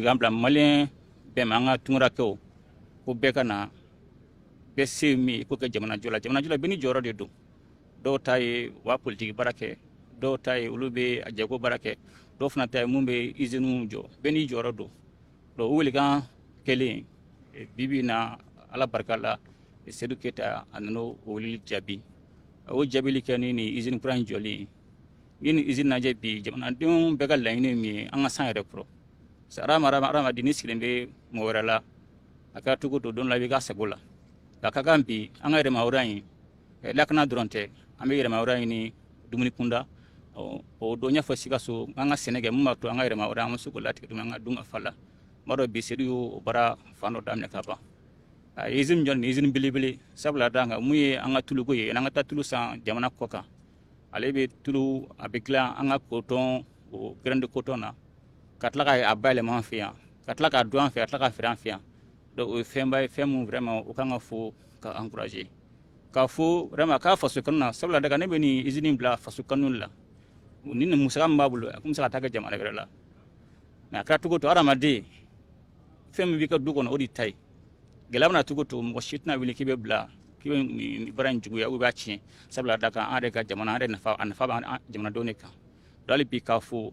exemple malien bemanga tungra ko bekana bese mi ko ke jamana jola beni joro de do tay wa politique barake do tay ulube ajago barake do fana tay mumbe izinu jo beni joro do wuli kan kele bibi na ala barkala Seydou Keita anano wuli jabi o jabili kani ni usine kuran joli ni usine na jabi jamana dum begal la ni mi anga san repro sara mara dini silembe mo werala aka tugo do don la biga sagola la kagambi anga re mawrani la kana dronte ambe re mawrani ni dumuni kunda o do nya fasika so anga senege mumma to anga re mawrani musugola ti dum anga dunga fala maro bi Seydou bara fano damne kaba izin jon izin bilibili sabla danga muye anga tulugo ye anga tatulu san jamana koka alebe tulu abikla anga coton o grande coton na katlaka abale manfia katlaka douan faire katlaka franfia do o femba femu vraiment o kanga fo ka encourager ka fo vraiment ka faso kanna sabla daga nebe ni izinin bla faso kanulla ni musa mbabulo akumsa taka jamana berala na kratugo to aramade femu bika dugo na odi tai gelabna tugo to mo shitna wili kibe bla kibe ni baran jugu ya ubachi sabla daga ade ka jamana ade nafa jamana donné ka dali bi ka fo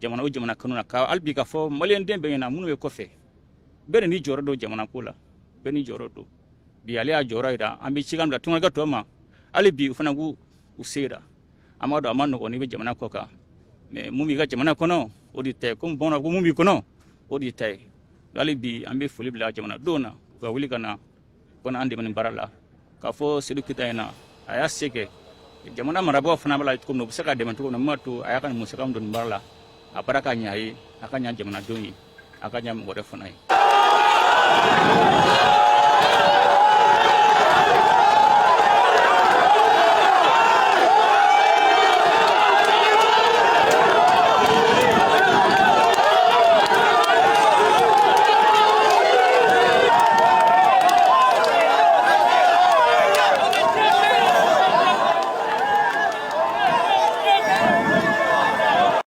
jamana o jamana kanuna ka albi ka fo malien dembe na munu e kofe bere ni joro do jamana kula beni joro do bi ali a joro ida ambi chigam da tunga to ma alibi ufana gu usera amado amano oni be jamana koka me mumi ga jamana kono odi te kum bona gu mumi kono odi te alibi ambi fuli bla jamana dona ga wuli kana kona ande man barala ka fo Seydou Keita ina aya seke jamana marabo fana bala ko no saka de man to no matu aya kan musaka don barala aparaka nyai akanya jamana doni akanya mo refona